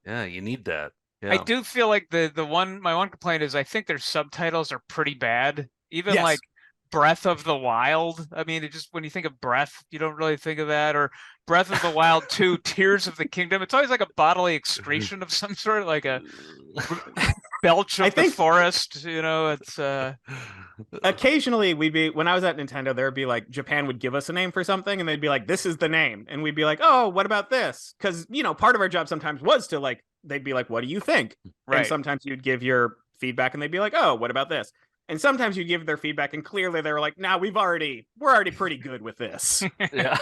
you need that. Yeah. I do feel like my one complaint is I think their subtitles are pretty bad. Even like Breath of the Wild. I mean, it just when you think of Breath, you don't really think of that. Or Breath of the Wild 2, Tears of the Kingdom. It's always like a bodily excretion of some sort, like a belch of the forest. It's occasionally when I was at Nintendo, there'd be like Japan would give us a name for something, and they'd be like, "This is the name," and we'd be like, "Oh, what about this?" Because part of our job sometimes was to like, they'd be like, "What do you think?" Right. And sometimes you'd give your feedback, and they'd be like, "Oh, what about this?" And sometimes you give their feedback, and clearly they were like, "Nah, we're already pretty good with this." Yeah.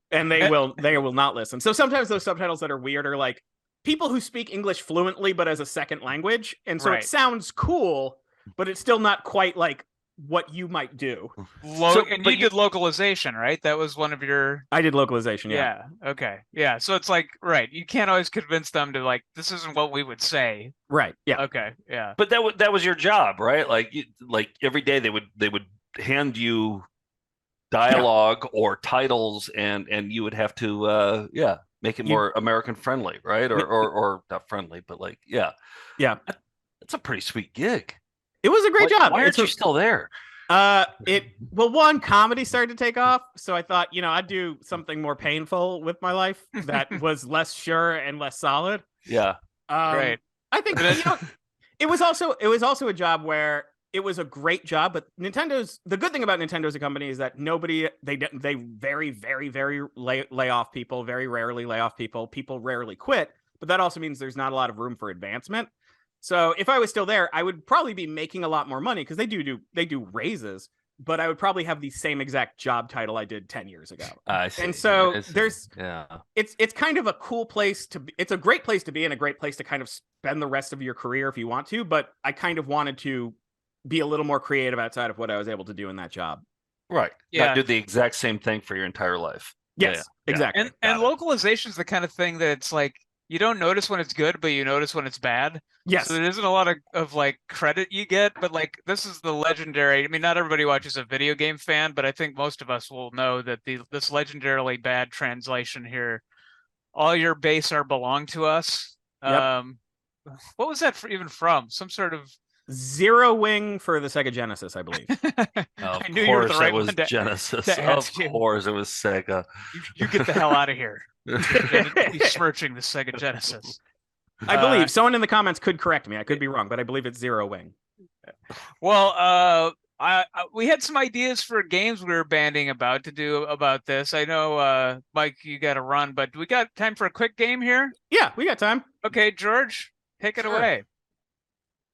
And they will not listen. So sometimes those subtitles that are weird are like people who speak English fluently but as a second language, and so it sounds cool, but it's still not quite like what you might do. And you did localization, right? That was one of your. I did localization. Yeah. Okay. Yeah. So it's like, right. You can't always convince them to like, this isn't what we would say. Right. Yeah. Okay. Yeah. But that was your job, right? Like every day they would hand you dialogue or titles, and you would have to make it more American friendly, right? Or not friendly, but like yeah. That's a pretty sweet gig. It was a great job. Why aren't you still there? One, comedy started to take off, so I thought, I'd do something more painful with my life that was less sure and less solid. Yeah. Right. I think it was also a job where it was a great job, but the good thing about Nintendo as a company is that they very, very, very lay off people, very rarely lay off people. People rarely quit, but that also means there's not a lot of room for advancement. So if I was still there, I would probably be making a lot more money because they do raises, but I would probably have the same exact job title I did 10 years ago. I see. And so it's kind of a cool place to be. It's a great place to be and a great place to kind of spend the rest of your career if you want to, but I kind of wanted to be a little more creative outside of what I was able to do in that job. Right. Yeah. Not do the exact same thing for your entire life. Yes, exactly. And localization is the kind of thing that it's like, you don't notice when it's good, but you notice when it's bad. Yes. So there isn't a lot of like credit you get, but like this is the legendary. I mean, not everybody watches a video game fan, but I think most of us will know that this legendarily bad translation here. All your base are belong to us. Yep. What was that even from? Some sort of Zero Wing for the Sega Genesis, I believe. Of I knew you were the right it was one to- Genesis. to Of ask you. course, it was Sega. You get the hell out of here. Besmirching the Sega Genesis. I believe someone in the comments could correct me. I could be wrong, but I believe it's Zero Wing. Well, we had some ideas for games we were banding about to do about this. I know, Mike, you got to run, but do we got time for a quick game here? Yeah, we got time. Okay, George, take it Sure. away.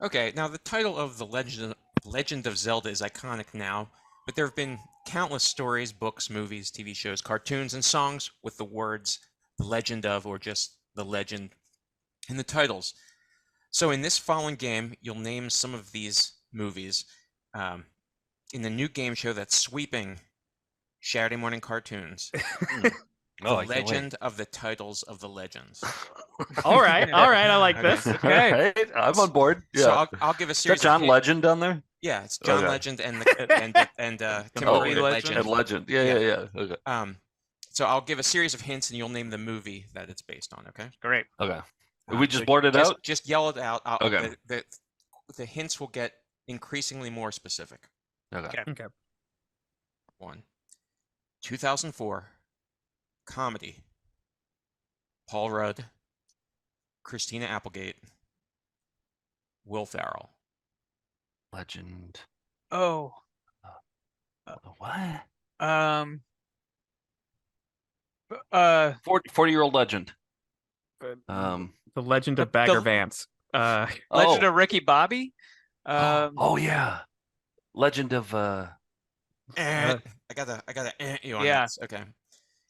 Okay, now the title of the Legend of Zelda is iconic now, but there have been countless stories, books, movies, TV shows, cartoons, and songs with the words "The Legend of" or just "The Legend" in the titles. So in this following game, you'll name some of these movies in the new game show that's sweeping Saturday morning cartoons. The Legend of the Titles of the Legends. All right, I like this. Okay, All right, I'm on board. Yeah. So I'll give a series. Is that John Legend down there? Yeah, it's John Okay. Legend and Kimberly Legend. And Legend. Yeah. Okay. So I'll give a series of hints, and you'll name the movie that it's based on. Okay. Great. Okay. We just blurt it out. Just yell it out. Okay. The hints will get increasingly more specific. Okay. 1. 2004. Comedy. Paul Rudd. Christina Applegate. Will Ferrell. Legend. Oh. What? 40-year-old legend. The Legend of Bagger Vance. Legend of Ricky Bobby. Oh yeah. Legend of. I gotta you on Yeah. this. Okay.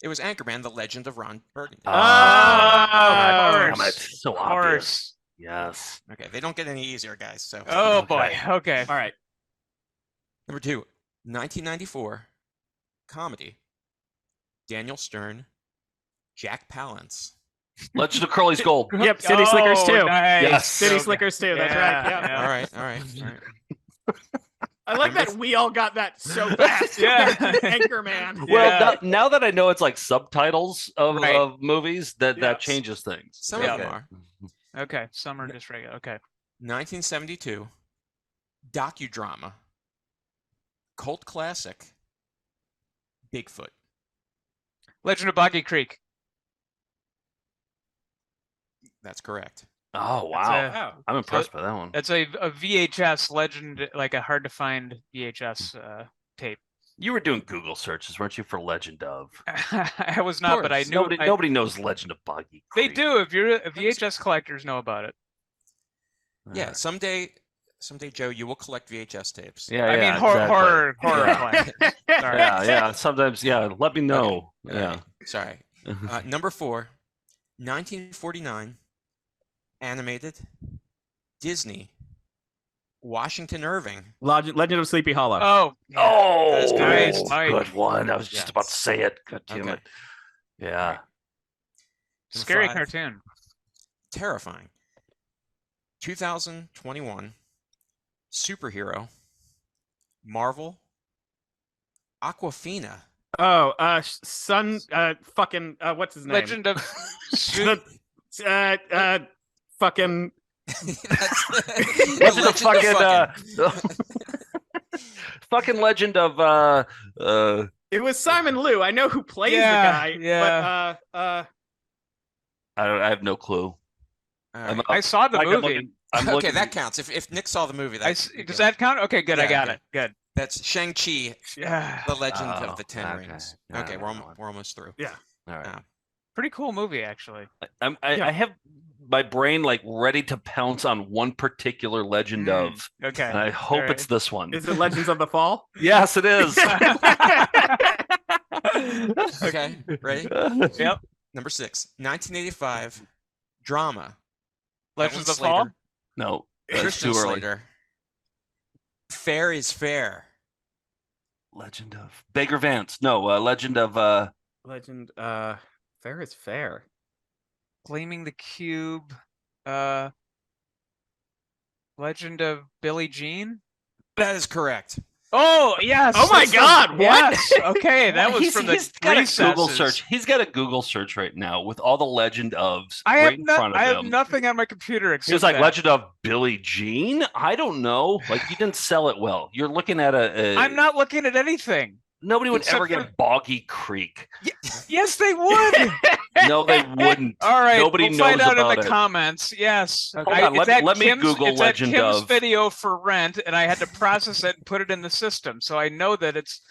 It was Anchorman: The Legend of Ron Burgundy. Damn it. So Of obvious. course. Yes. Okay, they don't get any easier, guys. So. Oh boy. Okay. All right. Number 2, 1994, comedy. Daniel Stern, Jack Palance. Legend of Curly's Gold. Yep, City Slickers 2. Nice. Yes. City Slickers 2, that's right. Yeah. All right. I like that we all got that so fast. Yeah. Anchorman. Well, now that I know it's like subtitles of, Right. of movies, that Yes. changes things. Some Yeah. of them are. Okay. Some are just regular. Okay. 1972, docudrama. Cult classic. Bigfoot. Legend of Boggy Creek. That's correct. Oh That's wow! I'm impressed by that one. That's a VHS legend, like a hard to find VHS tape. You were doing Google searches, weren't you, for Legend of? I was not, but I knew Nobody knows Legend of Boggy They Creek. do. If you're a VHS collectors know about it. Yeah, someday, Joe, you will collect VHS tapes. Yeah, I mean, exactly. horror Yeah. collectors. Sorry. Yeah. Sometimes, let me know. Okay. Yeah. Sorry. Number 4, 1949, animated, Disney, Washington Irving. Legend of Sleepy Hollow. Oh, Oh, nice, Mike. good one. I was just about to say it. God damn it. Yeah. Scary 5. cartoon. Terrifying. 2021. Superhero. Marvel. Aquafina. Oh, fucking, what's his name? Legend of fucking. Legend of fucking Legend of It was Simon Liu. I know who plays the guy. Yeah. But I have no clue. Right. I saw the movie. Okay, that counts. If Nick saw the movie, does that count? Okay, good. Yeah, I got it. Good. That's Shang-Chi, The Legend of the Ten okay. Rings. No, Okay, no, we're almost through. Yeah. All right. Pretty cool movie, actually. I have my brain like ready to pounce on one particular Legend of. Okay. And I hope it's this one. Is it Legends of the Fall? Yes, it is. Okay, ready? Yep. Number 6, 1985, drama. Legends of Slater. Fall? No, that's Christian too early. Slater. Fair is Fair. Legend of Baker Vance. No, Legend of Legend. Fair is Fair. Gleaming the Cube. Legend of Billie Jean. That is correct. Oh yes! Oh my God! What? Yes. Okay, that was from the he's got a Google recesses. search. He's got a Google search right now with all the Legend ofs I right have in front of I him. have nothing on my computer except He was like that. Legend of Billie Jean. I don't know. Like you didn't sell it well. You're looking at I'm not looking at anything. Nobody would except ever for- get Boggy Creek. Yes, they would. No, they wouldn't. All right, Nobody we'll knows find out about in the it. comments. Yes. Hold on, let me Google it's Legend at Kim's of. video for rent, and I had to process it and put it in the system. So I know that it's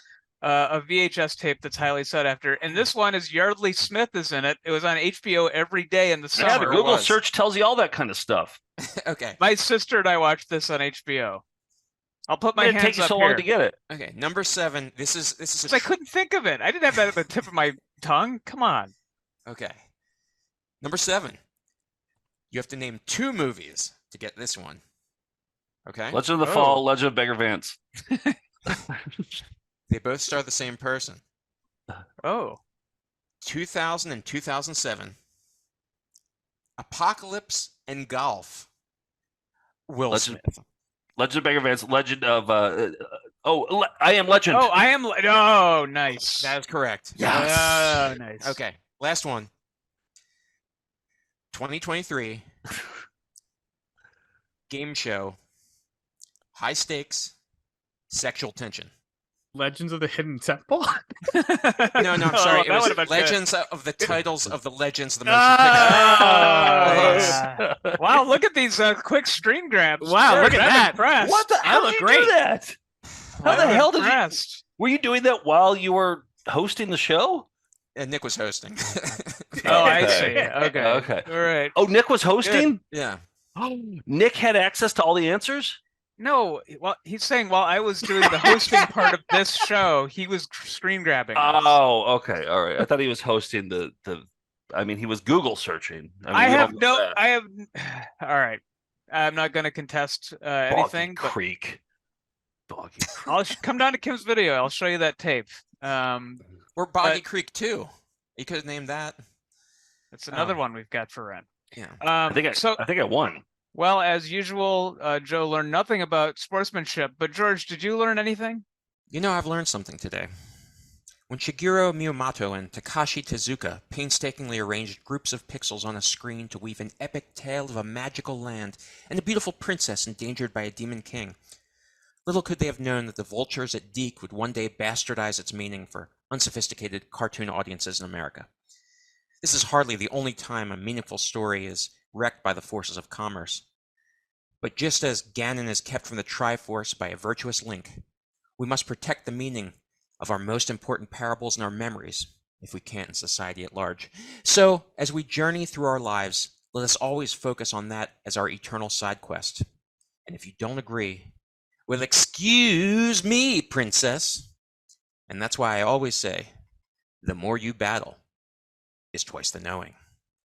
a VHS tape that's highly sought after. And this one is Yardley Smith is in it. It was on HBO every day in the summer. Yeah, the Google search tells you all that kind of stuff. Okay. My sister and I watched this on HBO. I'll put my Why did it hands take you up so here. long to get it? Okay, number 7. This is 'Cause I couldn't think of it. I didn't have that at the tip of my tongue. Come on. Okay. Number 7. You have to name 2 movies to get this one. Okay? Legend of the Fall, Legend of Baker Vance. They both star the same person. Oh. 2000 and 2007. Apocalypse and Golf. Will Smith. Legend of Baker Vance. Legend of I Am Legend. Oh, I am. Oh, nice. That is correct. Yes. Oh, nice. Okay, last one. 2023. Game show. High stakes. Sexual tension. Legends of the Hidden Temple. No, I'm sorry. Oh, It that was would've been Legends of the titles of the Legends of the Motion Picture. Oh, wow, look at these quick screen grabs. Wow, George, look at I'm that. Impressed. What the hell did you do that? How the I'm hell did you? impressed. Were you doing that while you were hosting the show? And Nick was hosting. Oh, I see. Okay. Okay. All right. Oh, Nick was hosting? Yeah. Nick had access to all the answers? No, well, he's saying while I was doing the hosting part of this show, he was screen grabbing. Oh, okay. All right. I thought he was hosting the I mean, he was Google searching. I we all have know no. that. I have. All right. I'm not going to contest anything. Boggy Creek. Boggy Creek. I'll come down to Kim's video. I'll show you that tape. Or Boggy Creek 2. You could have named that. That's another one we've got for rent. Yeah. I think I won. Well, as usual, Joe learned nothing about sportsmanship. But George, did you learn anything? You know, I've learned something today. When Shigeru Miyamoto and Takashi Tezuka painstakingly arranged groups of pixels on a screen to weave an epic tale of a magical land and a beautiful princess endangered by a demon king, little could they have known that the vultures at DiC would one day bastardize its meaning for unsophisticated cartoon audiences in America. This is hardly the only time a meaningful story is wrecked by the forces of commerce. But just as Ganon is kept from the Triforce by a virtuous link, we must protect the meaning of our most important parables in our memories, if we can't in society at large. So, as we journey through our lives, let us always focus on that as our eternal side quest. And if you don't agree, well, excuse me, princess. And that's why I always say, the more you battle is twice the knowing.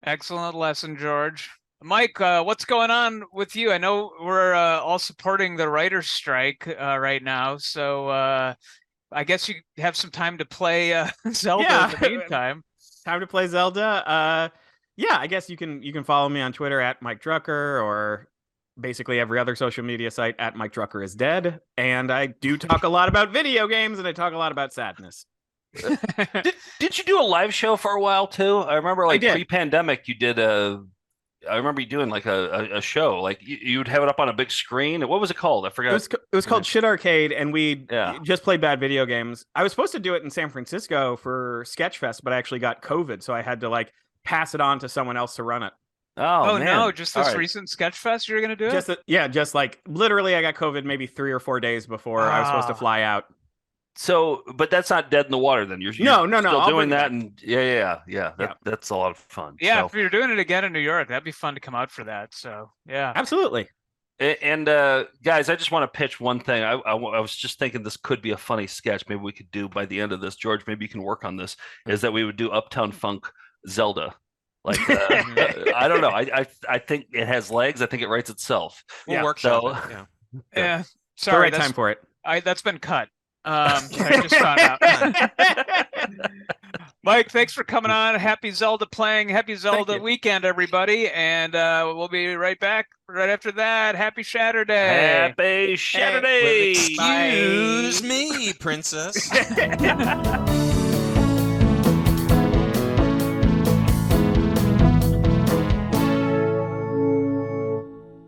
Excellent lesson, George. Mike, what's going on with you? I know we're all supporting the writer's strike right now, so I guess you have some time to play Zelda in the meantime. Time to play Zelda. Yeah, I guess you can follow me on Twitter at Mike Drucker, or basically every other social media site at Mike Drucker is dead. And I do talk a lot about video games, and I talk a lot about sadness. Did you do a live show for a while too? I remember like did. pre-pandemic you did I remember you doing like a show, like you'd have it up on a big screen. What was it called? I forgot. It was called Shit Arcade, and we just played bad video games. I was supposed to do it in San Francisco for Sketchfest, but I actually got COVID, so I had to like pass it on to someone else to run it. Oh man. No, just this recent Sketchfest you're gonna do it? Just like literally I got COVID maybe 3 or 4 days before I was supposed to fly out. So, but that's not dead in the water then. You're no, still doing that, and yeah. That's a lot of fun. Yeah, so. If you're doing it again in New York, that'd be fun to come out for that. So yeah, absolutely. And guys, I just want to pitch one thing. I was just thinking this could be a funny sketch. Maybe we could do by the end of this. George, maybe you can work on this. Is that we would do Uptown Funk Zelda. Like I don't know. I think it has legs. I think it writes itself. We'll workshop it. Yeah. Sorry, time for it. That's been cut. I just found out. Mike, thanks for coming on. Happy Zelda playing. Happy Zelda weekend, everybody. And we'll be right back right after that. Happy Shaturday. Happy Shaturday. Excuse me, princess.